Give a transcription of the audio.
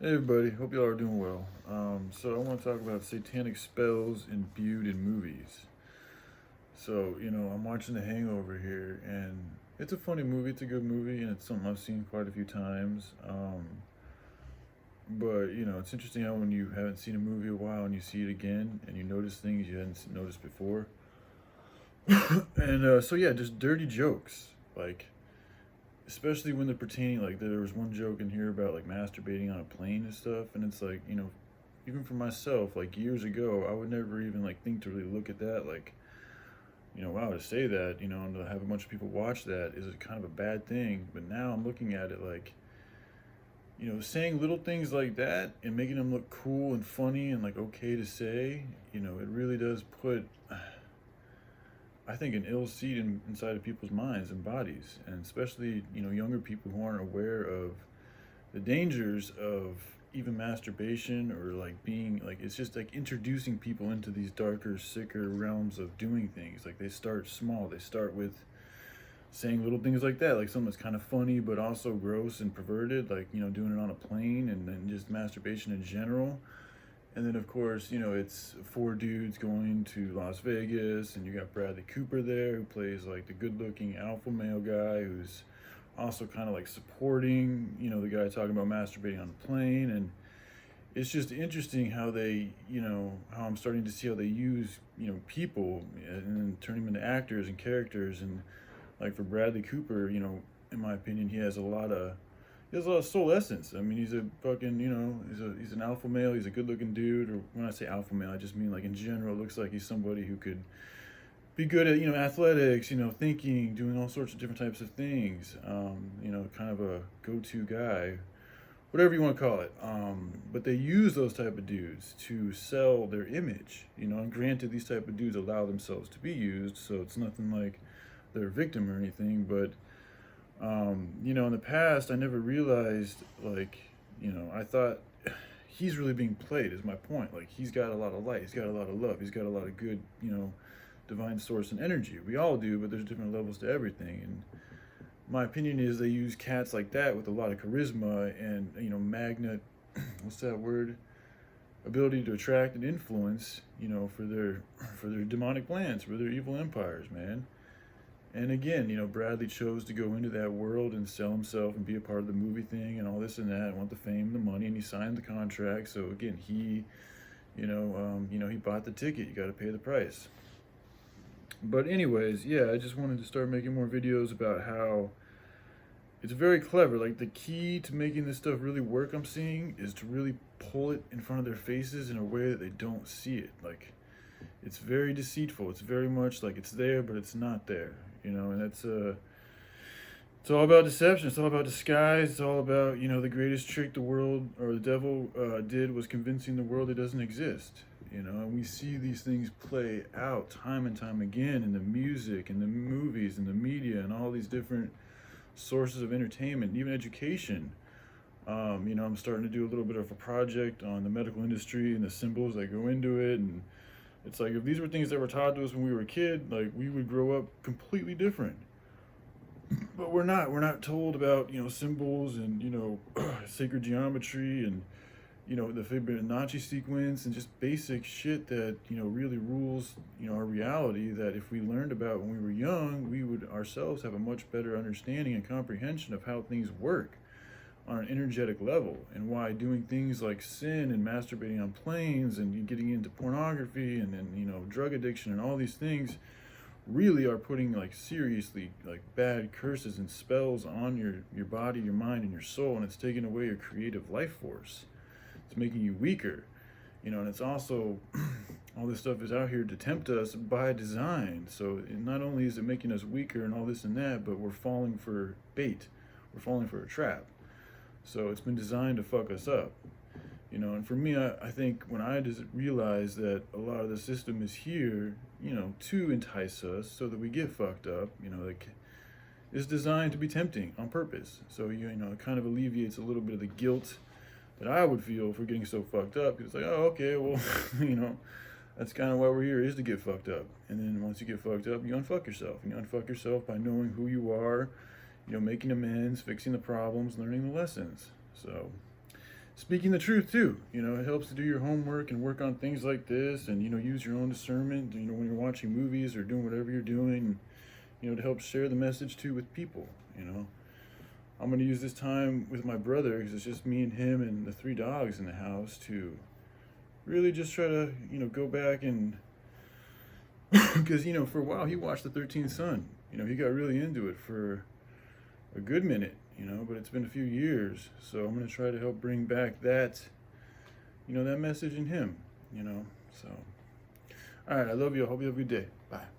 Hey everybody, hope y'all are doing well. So I want to talk about satanic spells imbued in movies. So, I'm watching The Hangover here, and it's a funny movie, it's a good movie, and it's something I've seen quite a few times. But, it's interesting how when you haven't seen a movie a while and you see it again, and you notice things you hadn't noticed before. And yeah, just dirty jokes. Like, especially when they're pertaining, like there was one joke in here about like masturbating on a plane and stuff, and it's like, even for myself, like years ago, I would never even like think to really look at that, like, wow, to say that, and to have a bunch of people watch that is a kind of a bad thing. But now I'm looking at it like, saying little things like that and making them look cool and funny and like okay to say, it really does put, I think, an ill seed inside of people's minds and bodies, and especially, younger people who aren't aware of the dangers of even masturbation, or like being like, it's just like introducing people into these darker, sicker realms of doing things. Like they start small, they start with saying little things like that, like something that's kind of funny but also gross and perverted, like, doing it on a plane, and then just masturbation in general. And then, of course, it's four dudes going to Las Vegas, and you got Bradley Cooper there, who plays like the good looking alpha male guy who's also kind of like supporting, the guy talking about masturbating on the plane. And it's just interesting how they, how I'm starting to see how they use, people and turn them into actors and characters. And like for Bradley Cooper, in my opinion, he has a lot of soul essence. I mean, he's a fucking, he's an alpha male. He's a good looking dude. Or when I say alpha male, I just mean like in general, it looks like he's somebody who could be good at, athletics, thinking, doing all sorts of different types of things. Kind of a go-to guy, whatever you want to call it. But they use those type of dudes to sell their image, and granted, these type of dudes allow themselves to be used, so it's nothing like they're a victim or anything. But in the past, I never realized, like, I thought he's really being played, is my point. Like, he's got a lot of light, he's got a lot of love, he's got a lot of good, divine source and energy. We all do, but there's different levels to everything. And my opinion is they use cats like that with a lot of charisma and, magnet, what's that word? Ability to attract and influence, for their demonic plans, for their evil empires, man. And again, Bradley chose to go into that world and sell himself and be a part of the movie thing and all this and that, and want the fame, the money, and he signed the contract. So again, he bought the ticket. You got to pay the price. But anyways, yeah, I just wanted to start making more videos about how it's very clever. Like the key to making this stuff really work, I'm seeing, is to really pull it in front of their faces in a way that they don't see it. Like it's very deceitful. It's very much like it's there, but it's not there. And that's it's all about deception. It's all about disguise. It's all about, the greatest trick the world or the devil did was convincing the world it doesn't exist. And we see these things play out time and time again in the music and the movies and the media and all these different sources of entertainment, even education. I'm starting to do a little bit of a project on the medical industry and the symbols that go into it. And it's like if these were things that were taught to us when we were a kid, like we would grow up completely different. But we're not. We're not told about, symbols and, sacred geometry and, the Fibonacci sequence and just basic shit that, really rules, our reality, that if we learned about when we were young, we would ourselves have a much better understanding and comprehension of how things work on an energetic level, and why doing things like sin and masturbating on planes and getting into pornography and then, drug addiction and all these things really are putting like seriously like bad curses and spells on your body, your mind, and your soul, and it's taking away your creative life force. It's making you weaker, and it's also all this stuff is out here to tempt us by design. So not only is it making us weaker and all this and that, but we're falling for bait, we're falling for a trap. So it's been designed to fuck us up. And for me, I think when I just realized that a lot of the system is here, to entice us so that we get fucked up, like it's designed to be tempting on purpose. So, it kind of alleviates a little bit of the guilt that I would feel for getting so fucked up. Because it's like, oh, okay, well, that's kind of why we're here, is to get fucked up. And then once you get fucked up, you unfuck yourself. And you unfuck yourself by knowing who you are, making amends, fixing the problems, learning the lessons. So speaking the truth too. You know, it helps to do your homework and work on things like this, and you know, use your own discernment. You know, when you're watching movies or doing whatever you're doing, you know, to help share the message too with people. You know, I'm gonna use this time with my brother because it's just me and him and the 3 dogs in the house to really just try to, you know, go back and because you know, for a while he watched the 13th Son. You know, he got really into it for a good minute, you know, but it's been a few years. So I'm going to try to help bring back that, you know, that message in him, you know. So, all right, I love you. I hope you have a good day. Bye.